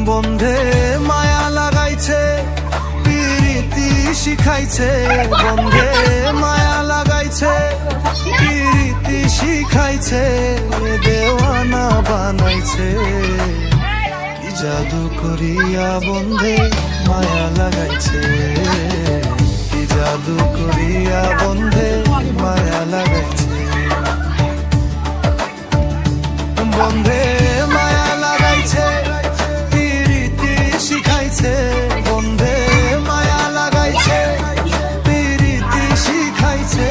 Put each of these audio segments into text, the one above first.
বন্ধে মায়া লাগাইছে পিরিতি শিখাইছে, বন্ধে মায়া লাগাইছে পিরিতি শিখাইছে, দেওয়ানা বানাইছে। কি জাদু করিয়া বন্ধে মায়া লাগাইছে, কি জাদু করিয়া বন্ধে মায়া লাগাইছে। বন্ধে মায়া লাগাইছে পিরিতি শিখাইছে, বন্ধে মায়া লাগাইছে পিরিতি শিখাইছে,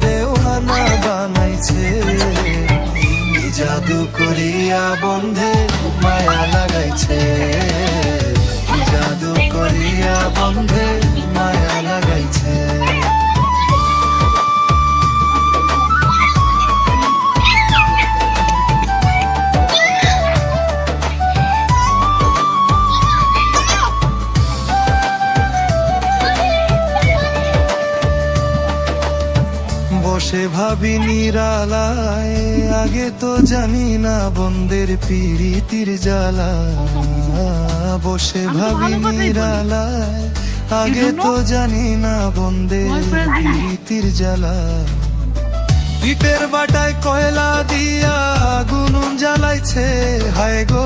দেওয়ানা বানাইছে। কি জাদু করিয়া বন্ধে মায়া লাগাইছে, কি জাদু করিয়া বন্ধে মায়া লাগাইছে। বসে ভাবি নিরালায়, আগে তো জানি না বন্ধের পিরিতির জ্বালা। বসে ভাবি নিরালায়, আগে তো জানি না বন্ধের পিরিতির জ্বালা। ইটের বাটায় কয়লা দিয়া আগুন জ্বালাইছে, হায় গো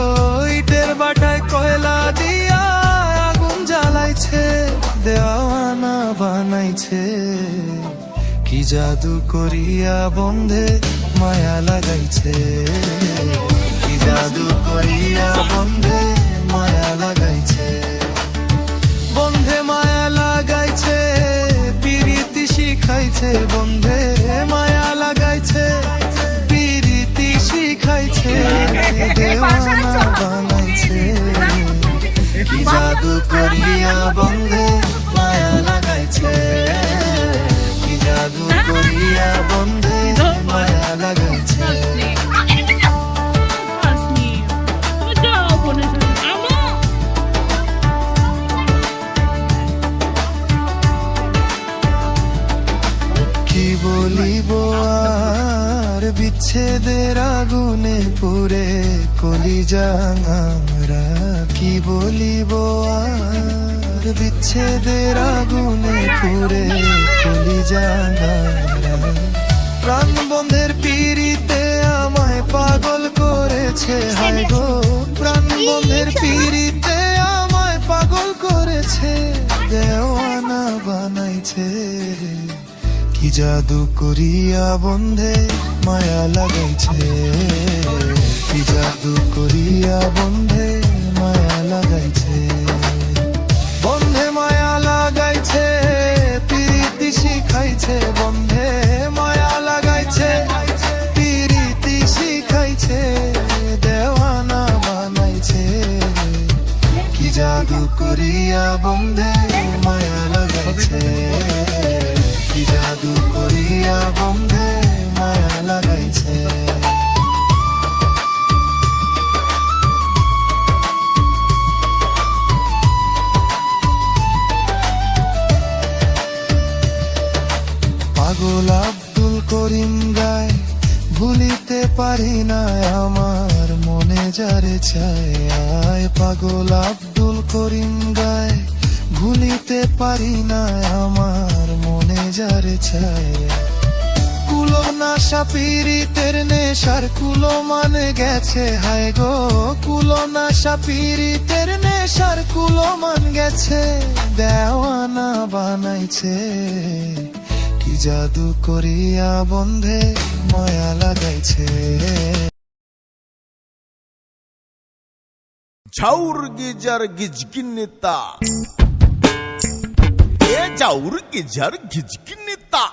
ইটের বাটায় কয়লা দিয়া আগুন জ্বালাইছে, দেওয়ানা বানাইছে। কি জাদু করিয়া বন্ধে মায়া লাগাইছে, কি জাদু করিয়া বন্ধে মায়া লাগাইছে। বন্ধে মায়া লাগাইছে পিরিতি শিখাইছে, বন্ধে মায়া লাগাইছে পিরিতি শিখাইছে, দেওয়ানা বানাইছে। কি জাদু করিয়া বন্ধে মায়া লাগাইছে, কি জাদু করিয়া বন্ধে মায়া লাগাইছে। কি বলিব আর বিচ্ছেদের আগুনে পুড়ে কলিজা আমরা, কি বলিব আর বিচ্ছেদের আগুনে পুড়ে কলিজা আমরা। প্রাণ বন্ধের পিরিতে আমায় পাগল করেছে, হায় গো প্রাণ বন্ধের পিরিতে আমায় পাগল করেছে, দেওয়ানা বানাইছে। কি জাদু করিয়া বন্ধে মায়া লাগাইছে, কি জাদু করিয়া বন্ধে মায়া লাগাইছে। বন্ধে মায়া লাগাইছে পিরিতি শিখাইছে, বন্ধে মায়া লাগাইছে পিরিতি শিখাইছে, দেওয়ানা বানাইছে। কি জাদু করিয়া বন্ধে মায়া লাগাইছে, কি জাদু করিয়া বন্ধে মায়া লাগাইছে। পাগল আব্দুল করিম গায়, ভুলিতে পারি না আমার মনে যারে চায়। আয় পাগল আব্দুল করিম গায়, ভুলিতে পারি না আমার মনে যারে চায়। কুলো নাশা পিরিতের নেশার কুলো মানে গেছে, হায় গো কুলো নাশা পিরিতের নেশার কুলো মান গেছে, দেওয়ানা বানাইছে। কি জাদু করিয়া বন্ধে মায়া লাগাইছে। ঝাউর গিজার গিজগিন্নিতা, এ ঝাউর গিজার গিজগিন্নিতা,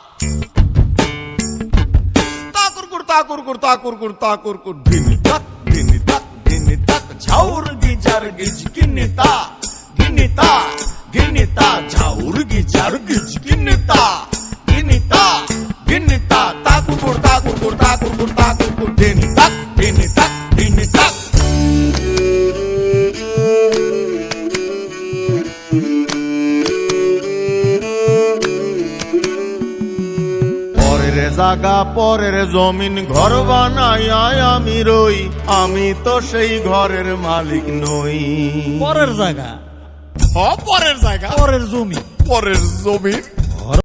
তাকুর কুর তাকুর কুর তাকুর কুর তাকুর কুর ধিনি তাক ধিনি তাক ধিনি তাক। ঝাউর গিজার গিজগিন্নিতা, গিন্নিতা গিন্নিতা, ঝাউর গিজার গিজগিন্নিতা, গিন্নিতা গিন্নিতা, তাকুর কুর তাকুর কুর তাকুর কুর তাকুর কুর ধিনি তাক ধিনি তাক ধিনি তাক। জাগা পরের জমিন ঘর বানাইয়া আমি রই, আমি তো সেই ঘরের মালিক নই। পরের জায়গা, পরের জায়গা, পরের জমি। পরের জমিন